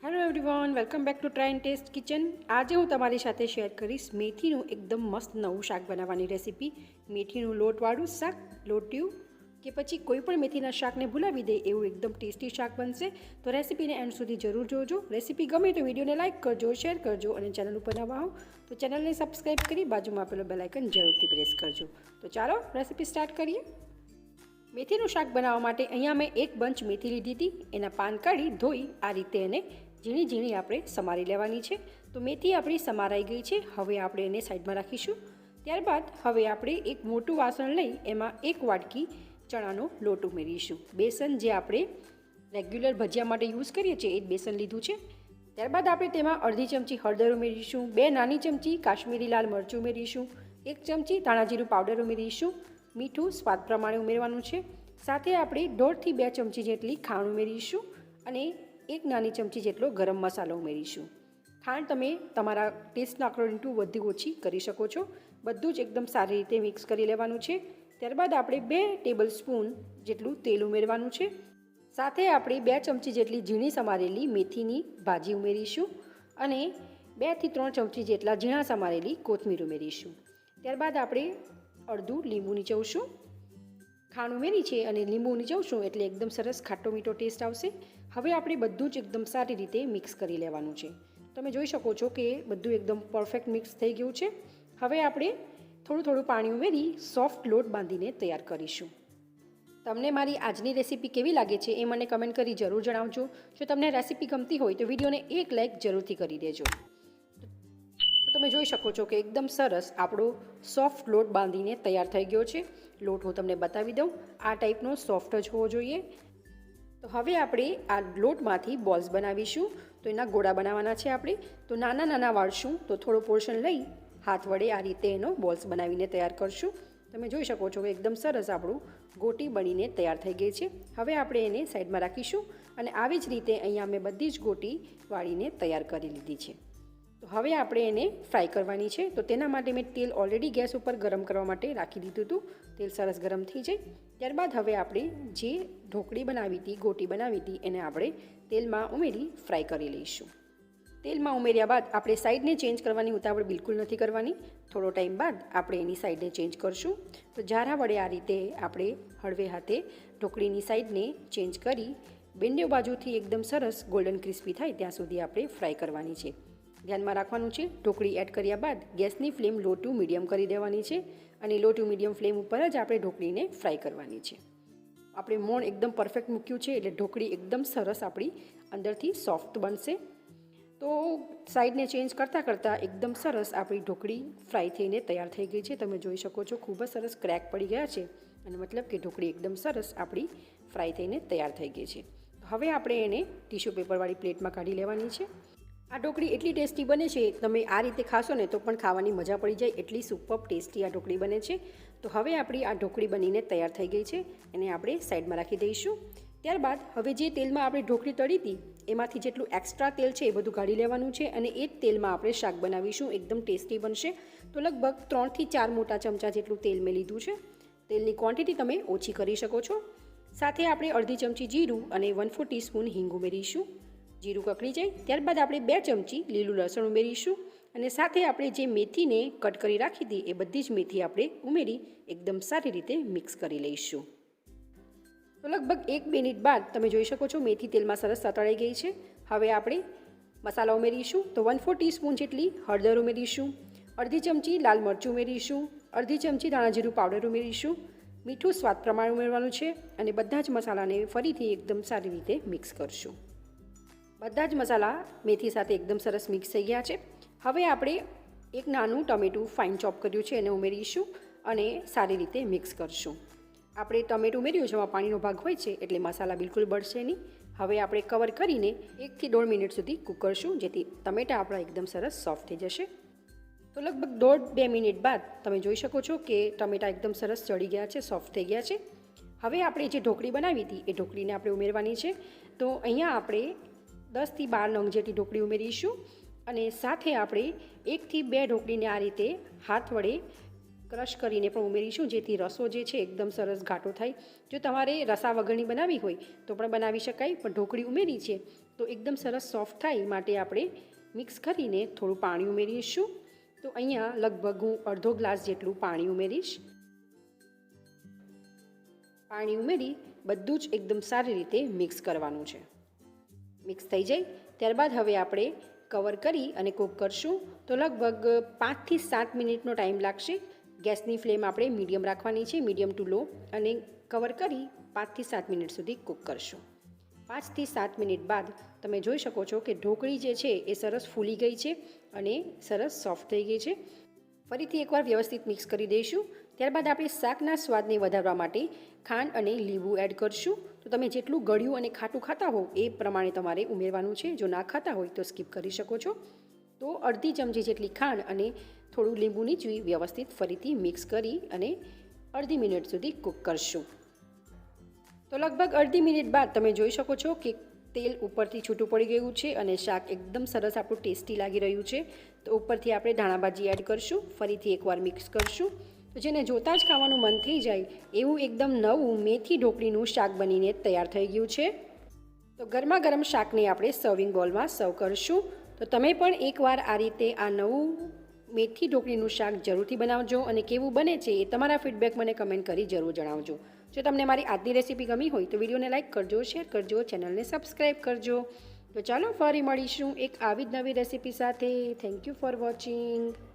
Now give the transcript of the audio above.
Hello everyone, welcome back to try and test kitchen. આજે હું તમારી સાથે શેર કરીશ મેથીનું એકદમ મસ્ત નવું શાક બનાવવાની રેસીપી. મેથીનું લોટવાળું શાક, લોટિયું કે પછી કોઈ પણ મેથીના શાકને ભૂલાવી દે એવું એકદમ ટેસ્ટી શાક બનશે. તો રેસીપીને એન્ડ સુધી જરૂર જોજો. રેસીપી ગમે તો વિડીયોને લાઇક કરજો, શેર કરજો અને ચેનલ ઉપર નવા હો તો ચેનલને સબસ્ક્રાઈબ કરી બાજુમાં આપેલો બેલ આઇકન જરૂરથી પ્રેસ કરજો. તો ચાલો રેસીપી સ્ટાર્ટ કરીએ. મેથીનું શાક બનાવવા માટે અહીંયા મેં એક બંચ મેથી લીધી હતી. એના પાન કાઢી ધોઈ આ રીતે એને ઝીણી ઝીણી આપણે સમારી લેવાની છે. તો મેથી આપણી સમારાઈ ગઈ છે. હવે આપણે એને સાઈડમાં રાખીશું. ત્યારબાદ હવે આપણે એક મોટું વાસણ લઈ એમાં એક વાટકી ચણાનો લોટ ઉમેરીશું. બેસન જે આપણે રેગ્યુલર ભજીયા માટે યુઝ કરીએ છીએ એ જ બેસન લીધું છે. ત્યારબાદ આપણે તેમાં અડધી ચમચી હળદર ઉમેરીશું, 2 નાની ચમચી કાશ્મીરી લાલ મરચું ઉમેરીશું, 1 ચમચી ધાણા જીરું પાવડર ઉમેરીશું, મીઠું સ્વાદ પ્રમાણે ઉમેરવાનું છે. સાથે આપણે 1.5 થી 2 ચમચી જેટલી ખાંડ ઉમેરીશું અને 1 નાની ચમચી જેટલો ગરમ મસાલો ઉમેરીશું. ખાંડ તમે તમારા ટેસ્ટના અકોર્ડિંગ ટુ વધુ ઓછી કરી શકો છો. બધું જ એકદમ સારી રીતે મિક્સ કરી લેવાનું છે. ત્યારબાદ આપણે 2 ટેબલ સ્પૂન જેટલું તેલ ઉમેરવાનું છે. સાથે આપણે 2 ચમચી જેટલી ઝીણી સમારેલી મેથીની ભાજી ઉમેરીશું અને 2 થી 3 ચમચી જેટલા ઝીણા સમારેલી કોથમીર ઉમેરીશું. ત્યારબાદ આપણે અડધું લીંબુ નીચવશું. ખાંડ ઉમેરી છે અને લીંબુ નીચવશું એટલે એકદમ સરસ ખાટો મીઠો ટેસ્ટ આવશે. હવે આપણે બધું જ એકદમ સારી રીતે મિક્સ કરી લેવાનું છે. તમે જોઈ શકો છો કે બધું એકદમ પરફેક્ટ મિક્સ થઈ ગયું છે. હવે આપણે થોડું થોડું પાણી ઉમેરી સોફ્ટ લોટ બાંધીને તૈયાર કરીશું. તમને મારી આજની રેસીપી કેવી લાગે છે એ મને કમેન્ટ કરી જરૂર જણાવજો. જો તમને રેસીપી ગમતી હોય તો વિડીયોને એક લાઇક જરૂરથી કરી દેજો. તો તમે જોઈ શકો છો કે એકદમ સરસ આપણો સોફ્ટ લોટ બાંધીને તૈયાર થઈ ગયો છે. લોટ હું તમને બતાવી દઉં, આ ટાઈપનો સોફ્ટ જ હોવો જોઈએ. તો હવે આપણે આ લોટમાંથી બોલ્સ બનાવીશું. તો એના ગોળા બનાવવાના છે આપણે. તો નાના નાના વાળશું. તો થોડો પોર્શન લઈ હાથ વડે આ રીતે એનો બોલ્સ બનાવીને તૈયાર કરશું. તમે જોઈ શકો છો કે એકદમ સરસ આપણું ગોટી બનીને તૈયાર થઈ ગઈ છે. હવે આપણે એને સાઈડમાં રાખીશું અને આવી જ રીતે અહીંયા મેં બધી જ ગોટી વાળીને તૈયાર કરી લીધી છે. તો હવે આપણે એને ફ્રાય કરવાની છે. તો તેના માટે મેં તેલ ઓલરેડી ગેસ ઉપર ગરમ કરવા માટે રાખી દીધું હતું. તેલ સરસ ગરમ થઈ જાય ત્યારબાદ હવે આપણે જે ઢોકળી બનાવી હતી, ગોટી બનાવી હતી એને આપણે તેલમાં ઉમેરી ફ્રાય કરી લઈશું. તેલમાં ઉમેર્યા બાદ આપણે સાઈડને ચેન્જ કરવાની ઉતાવળ બિલકુલ નથી કરવાની. થોડો ટાઈમ બાદ આપણે એની સાઈડને ચેન્જ કરશું. તો જારા વડે આ રીતે આપણે હળવે હાથે ઢોકળીની સાઈડને ચેન્જ કરી બંને બાજુથી એકદમ સરસ ગોલ્ડન ક્રિસ્પી થાય ત્યાં સુધી આપણે ફ્રાય કરવાની છે. ધ્યાનમાં રાખવાનું છે ઢોકળી એડ કર્યા બાદ ગેસની ફ્લેમ લો ટુ મીડિયમ કરી દેવાની છે અને લો ટુ મીડિયમ ફ્લેમ ઉપર જ આપણે ઢોકળીને ફ્રાય કરવાની છે. આપણે મોણ એકદમ પરફેક્ટ મૂક્યું છે એટલે ઢોકળી એકદમ સરસ આપણી અંદરથી સોફ્ટ બનશે. તો સાઈડને ચેન્જ કરતાં કરતાં એકદમ સરસ આપણી ઢોકળી ફ્રાય થઈને તૈયાર થઈ ગઈ છે. તમે જોઈ શકો છો ખૂબ જ સરસ ક્રેક પડી ગયા છે અને મતલબ કે ઢોકળી એકદમ સરસ આપણી ફ્રાય થઈને તૈયાર થઈ ગઈ છે. હવે આપણે એને ટીશ્યુ પેપરવાળી પ્લેટમાં કાઢી લેવાની છે. આ ઢોકળી એટલી ટેસ્ટી બને છે, તમે આ રીતે ખાશો ને તો પણ ખાવાની મજા પડી જાય એટલી સુપર ટેસ્ટી આ ઢોકળી બને છે. તો હવે આપણી આ ઢોકળી બનીને તૈયાર થઈ ગઈ છે. એને આપણે સાઈડમાં રાખી દઈશું. ત્યારબાદ હવે જે તેલમાં આપણે ઢોકળી તળી હતી એમાંથી જેટલું એક્સ્ટ્રા તેલ છે એ બધું કાઢી લેવાનું છે અને એ જ તેલમાં આપણે શાક બનાવીશું. એકદમ ટેસ્ટી બનશે. તો લગભગ 3 થી 4 મોટા ચમચા જેટલું તેલ મેં લીધું છે. તેલની ક્વોન્ટિટી તમે ઓછી કરી શકો છો. સાથે આપણે અડધી ચમચી જીરું અને 1/4 ટીસ્પૂન હિંગ ઉમેરીશું. જીરું કકળી જાય ત્યારબાદ આપણે 2 ચમચી લીલું લસણ ઉમેરીશું અને સાથે આપણે જે મેથીને કટ કરી રાખી હતી એ બધી જ મેથી આપણે ઉમેરી એકદમ સારી રીતે મિક્સ કરી લઈશું. તો લગભગ 1 મિનિટ બાદ તમે જોઈ શકો છો મેથી તેલમાં સરસ સતળાઈ ગઈ છે. હવે આપણે મસાલા ઉમેરીશું. તો 1/4 ટીસ્પૂન જેટલી હળદર ઉમેરીશું, અડધી ચમચી લાલ મરચું ઉમેરીશું, અડધી ચમચી ધાણા જીરું પાવડર ઉમેરીશું, મીઠું સ્વાદ પ્રમાણે ઉમેરવાનું છે અને બધા જ મસાલાને ફરીથી એકદમ સારી રીતે મિક્સ કરશું. બધા જ મસાલા મેથી સાથે એકદમ સરસ મિક્સ થઈ ગયા છે. હવે આપણે એક નાનું ટમેટું ફાઇન ચોપ કર્યું છે એને ઉમેરીશું અને સારી રીતે મિક્સ કરશું. આપણે ટમેટું ઉમેર્યું છે એમાં પાણીનો ભાગ હોય છે એટલે મસાલા બિલકુલ બળશે નહીં. હવે આપણે કવર કરીને 1 થી 1.5 મિનિટ સુધી કૂક કરશું જેથી ટમેટાં આપણા એકદમ સરસ સોફ્ટ થઈ જશે. તો લગભગ 1.5-2 મિનિટ બાદ તમે જોઈ શકો છો કે ટમેટાં એકદમ સરસ ચડી ગયા છે, સોફ્ટ થઈ ગયા છે. હવે આપણે જે ઢોકળી બનાવી હતી એ ઢોકળીને આપણે ઉમેરવાની છે. તો અહીંયા આપણે 10 થી 12 નંગ જેટલી ઢોકળી ઉમેરીશું અને સાથે આપણે 1 થી 2 ઢોકળીને આ રીતે હાથ વડે ક્રશ કરીને પણ ઉમેરીશું જેથી રસો જે છે એકદમ સરસ ઘાટો થાય. જો તમારે રસા વગરની બનાવવી હોય તો પણ બનાવી શકાય, પણ ઢોકળી ઉમેરી છે તો એકદમ સરસ સોફ્ટ થાય માટે આપણે મિક્સ કરીને થોડું પાણી ઉમેરીશું. તો અહીંયા લગભગ હું અડધો ગ્લાસ જેટલું પાણી ઉમેરીશ. પાણી ઉમેરી બધું જ એકદમ સારી રીતે મિક્સ કરવાનું છે. મિક્સ થઈ જાય ત્યારબાદ હવે આપણે કવર કરી અને કૂક કરશું. તો લગભગ 5 થી 7 મિનિટનો ટાઈમ લાગશે. ગેસની ફ્લેમ આપણે મીડિયમ રાખવાની છે, મીડિયમ ટુ લો, અને કવર કરી 5 થી 7 મિનિટ સુધી કૂક કરશું. 5 થી 7 મિનિટ બાદ તમે જોઈ શકો છો કે ઢોકળી જે છે એ સરસ ફૂલી ગઈ છે અને સરસ સોફ્ટ થઈ ગઈ છે. ફરીથી એકવાર વ્યવસ્થિત મિક્સ કરી દઈશું. ત્યારબાદ આપણે શાકના સ્વાદને વધારવા માટે ખાંડ અને લીંબુ એડ કરશું. તો તમે જેટલું ગળ્યું અને ખાટું ખાતા હો એ પ્રમાણે તમારે ઉમેરવાનું છે. જો ના ખાતા હોય તો સ્કીપ કરી શકો છો. તો અડધી ચમચી જેટલી ખાંડ અને થોડું લીંબુ નીચવી વ્યવસ્થિત ફરીથી મિક્સ કરી અને અડધી મિનિટ સુધી કૂક કરશું. તો લગભગ અડધી મિનિટ બાદ તમે જોઈ શકો છો કે તેલ ઉપરથી છૂટું પડી ગયું છે અને શાક એકદમ સરસ આપણું ટેસ્ટી લાગી રહ્યું છે. તો ઉપરથી આપણે ધાણા ભાજી એડ કરશું. ફરીથી એકવાર મિક્સ કરશું. તો જેને જોતાં જ ખાવાનું મન થઈ જાય એવું એકદમ નવું મેથી ઢોકળીનું શાક બનીને તૈયાર થઈ ગયું છે. તો ગરમા ગરમ શાકને આપણે સર્વિંગ બોલમાં સર્વ કરશું. તો તમે પણ એકવાર આ રીતે આ નવું મેથી ઢોકળીનું શાક જરૂરથી બનાવજો અને કેવું બને છે એ તમારા ફીડબેક મને કમેન્ટ કરી જરૂર જણાવજો. જો તમને મારી આજની રેસીપી ગમી હોય તો વિડીયોને લાઇક કરજો, શેર કરજો, ચેનલને સબસ્ક્રાઈબ કરજો. તો ચાલો ફરી મળીશું એક આવી જ નવી રેસીપી સાથે. Thank you for watching.